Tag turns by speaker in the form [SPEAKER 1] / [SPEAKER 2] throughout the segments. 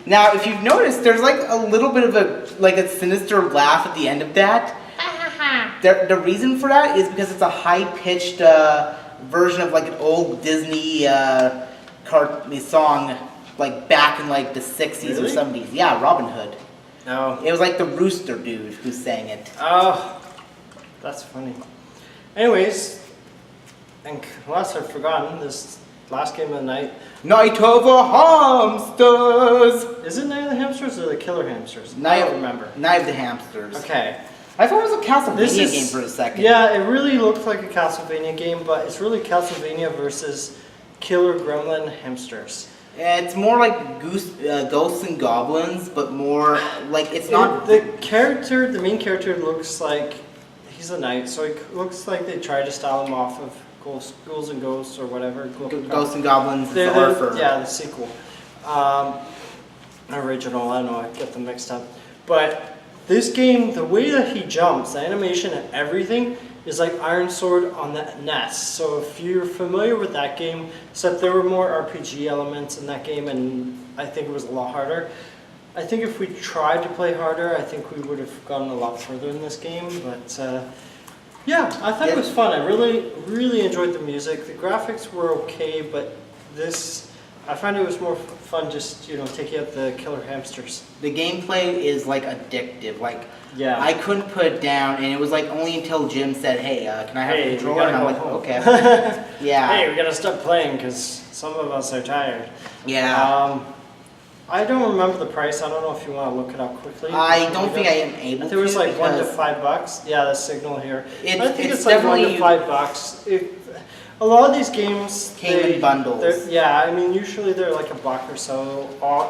[SPEAKER 1] Now, if you've noticed, there's like a little bit of a sinister laugh at the end of that. The reason for that is because it's a high-pitched version of like an old Disney song, like back in like the 60s or 70s. Yeah, Robin Hood.
[SPEAKER 2] No.
[SPEAKER 1] It was like the rooster dude who sang it.
[SPEAKER 2] Oh, that's funny. Anyways, and unless I've forgotten, this last game of the night.
[SPEAKER 1] Night of the Hamsters!
[SPEAKER 2] Is it Night of the Hamsters or the Killer Hamsters?
[SPEAKER 1] I
[SPEAKER 2] don't remember.
[SPEAKER 1] Night of the Hamsters.
[SPEAKER 2] Okay.
[SPEAKER 1] I thought it was a Castlevania game for a second.
[SPEAKER 2] Yeah, it really looked like a Castlevania game, but it's really Castlevania versus Killer Gremlin Hamsters.
[SPEAKER 1] It's more like Ghosts and Goblins, but more like it's not...
[SPEAKER 2] The main character looks like he's a knight, so it looks like they tried to style him off of Ghouls and Ghosts or whatever.
[SPEAKER 1] Ghosts and Goblins
[SPEAKER 2] Yeah, the sequel. Original, I don't know, I get them mixed up. But this game, the way that he jumps, the animation and everything, is like Iron Sword on the NES. So if you're familiar with that game, except there were more RPG elements in that game, and I think it was a lot harder. I think if we tried to play harder, I think we would have gotten a lot further in this game. But yeah, I thought it was fun. I really enjoyed the music. The graphics were okay, but I find it was more fun just, taking out the killer hamsters.
[SPEAKER 1] The gameplay is like addictive. Like,
[SPEAKER 2] yeah.
[SPEAKER 1] I couldn't put it down, and it was like only until Jim said, "Hey, can I have a controller?" And I'm like, "Okay." Yeah.
[SPEAKER 2] Hey, we gotta stop playing because some of us are tired.
[SPEAKER 1] Yeah.
[SPEAKER 2] I don't remember the price. I don't know if you want to look it up quickly.
[SPEAKER 1] I don't think I am able to.
[SPEAKER 2] I think it was like $1 to $5. Yeah, the signal here. I think it's like $1 to $5. A lot of these games
[SPEAKER 1] came in bundles.
[SPEAKER 2] Yeah, I mean, usually they're like $1 or so.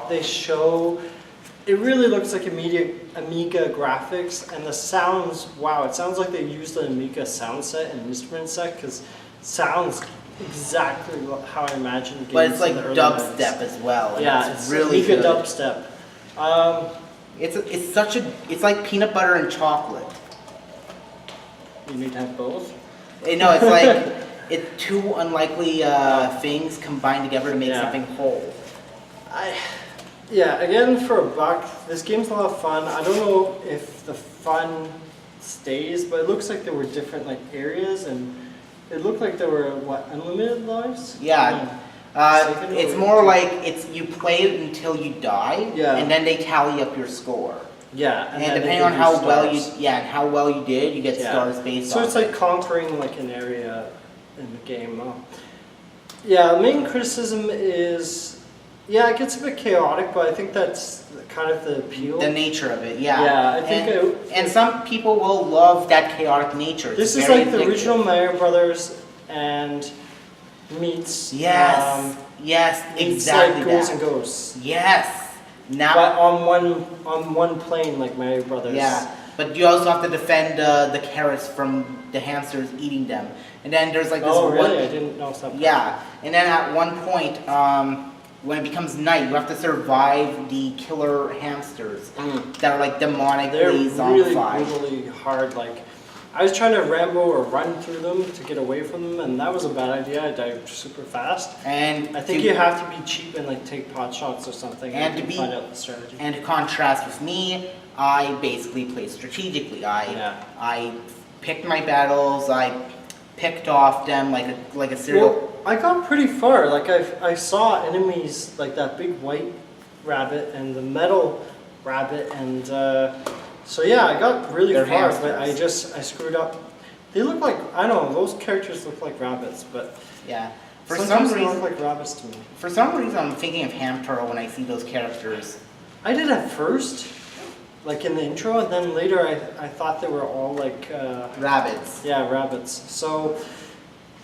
[SPEAKER 2] They show. It really looks like Amiga graphics, and the sounds. Wow, it sounds like they used an Amiga sound set and instrument set because it sounds exactly how I imagine games.
[SPEAKER 1] But it's like
[SPEAKER 2] in the
[SPEAKER 1] dubstep as well.
[SPEAKER 2] Yeah, it's really
[SPEAKER 1] good.
[SPEAKER 2] Amiga dubstep.
[SPEAKER 1] It's like peanut butter and chocolate.
[SPEAKER 2] You need to have both.
[SPEAKER 1] No, it's like it's two unlikely things combined together to make something whole.
[SPEAKER 2] Yeah, again for $1, this game's a lot of fun. I don't know if the fun stays, but it looks like there were different like areas, and it looked like there were unlimited lives.
[SPEAKER 1] Yeah. It's more like you play it until you die, and then they tally up your score.
[SPEAKER 2] Yeah,
[SPEAKER 1] and depending on how well you did, you get stars based on.
[SPEAKER 2] So it's like conquering like an area in the game. Yeah, the main criticism is, it gets a bit chaotic, but I think that's kind of the appeal.
[SPEAKER 1] The nature of it, yeah.
[SPEAKER 2] Yeah, I think
[SPEAKER 1] and some people will love that chaotic nature.
[SPEAKER 2] This is like the original Mario Brothers and meets.
[SPEAKER 1] Yes, exactly.
[SPEAKER 2] Like Ghouls and Ghosts.
[SPEAKER 1] Yes. Now,
[SPEAKER 2] but on one plane, like Mario Brothers.
[SPEAKER 1] Yeah, but you also have to defend the carrots from the hamsters eating them. And then there's like this
[SPEAKER 2] really? I didn't know something.
[SPEAKER 1] Yeah, and then at one point, when it becomes night, you have to survive the killer hamsters that are like demonically zombified.
[SPEAKER 2] They're really hard. Like, I was trying to Rambo or run through them to get away from them, and that was a bad idea. I died super fast.
[SPEAKER 1] And
[SPEAKER 2] I think you have to be cheap and like take pot shots or something and find out the strategy.
[SPEAKER 1] And to contrast with me, I basically played strategically. I picked my battles. I picked off them like a serial.
[SPEAKER 2] Well, I got pretty far. Like I saw enemies like that big white rabbit and the metal rabbit, and so yeah, I got really far. But I screwed up. They look like, I don't know, those characters look like rabbits, but
[SPEAKER 1] yeah.
[SPEAKER 2] Sometimes they look like rabbits to me.
[SPEAKER 1] For some reason, I'm thinking of Hamtaro when I see those characters.
[SPEAKER 2] I did at first, like in the intro, and then later I thought they were all like
[SPEAKER 1] rabbits.
[SPEAKER 2] Yeah, rabbits. So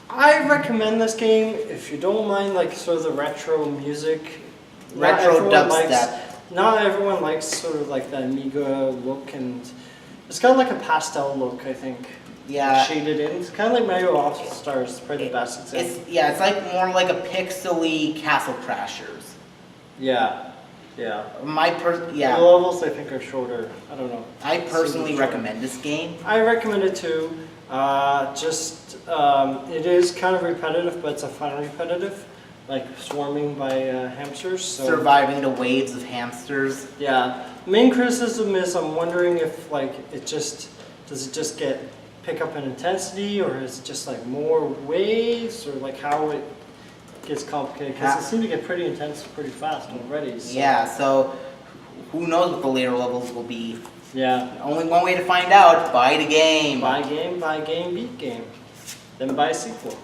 [SPEAKER 2] I recommend this game if you don't mind like sort of the retro music.
[SPEAKER 1] Retro dubstep.
[SPEAKER 2] Not everyone likes sort of like the Amiga look, and it's got like a pastel look, I think.
[SPEAKER 1] Yeah.
[SPEAKER 2] Like shaded in. It's kind of like Mario All-Stars, probably the best example.
[SPEAKER 1] It's like more like a pixely Castle Crashers.
[SPEAKER 2] Yeah. Yeah. The
[SPEAKER 1] Yeah.
[SPEAKER 2] levels I think are shorter. I don't know.
[SPEAKER 1] I personally
[SPEAKER 2] Super short.
[SPEAKER 1] recommend this game.
[SPEAKER 2] I recommend it too. It is kind of repetitive, but it's a fun repetitive, like swarming by hamsters. So.
[SPEAKER 1] Surviving the waves of hamsters.
[SPEAKER 2] Yeah. Main criticism is I'm wondering if like does it just pick up in intensity, or is it just like more waves, or like how it gets complicated? Because it seemed to get pretty intense pretty fast already. So.
[SPEAKER 1] Yeah. So who knows what the later levels will be?
[SPEAKER 2] Yeah.
[SPEAKER 1] Only one way to find out: buy the game.
[SPEAKER 2] Buy game, beat game. Then buy a sequel.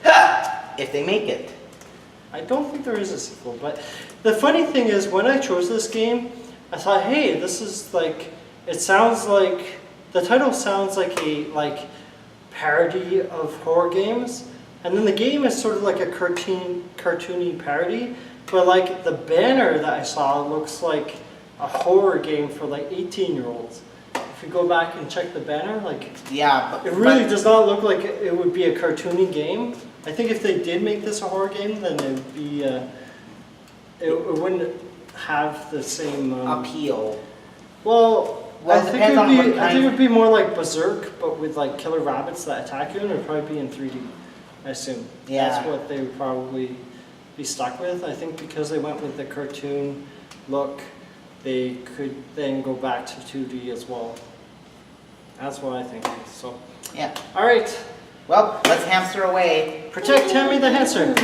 [SPEAKER 1] If they make it.
[SPEAKER 2] I don't think there is a sequel, but the funny thing is when I chose this game, I thought, hey, this is like, it sounds like, the title sounds like a parody of horror games, and then the game is sort of like a cartoony parody, but like the banner that I saw looks like a horror game for like 18-year-olds. If you go back and check the banner, like,
[SPEAKER 1] yeah,
[SPEAKER 2] it really does not look like it would be a cartoony game. I think if they did make this a horror game, then it would be, it wouldn't have the same
[SPEAKER 1] appeal.
[SPEAKER 2] Well,
[SPEAKER 1] Well,
[SPEAKER 2] I
[SPEAKER 1] it
[SPEAKER 2] think
[SPEAKER 1] depends on what
[SPEAKER 2] I think
[SPEAKER 1] kind.
[SPEAKER 2] it would be more like Berserk, but with like killer rabbits that attack you, and it would probably be in 3D. I assume.
[SPEAKER 1] Yeah.
[SPEAKER 2] That's what they would probably be stuck with. I think because they went with the cartoon look, they could then go back to 2D as well. That's what I think. So.
[SPEAKER 1] Yeah.
[SPEAKER 2] All right.
[SPEAKER 1] Well, let's hamster away.
[SPEAKER 2] Protect Tammy the hamster.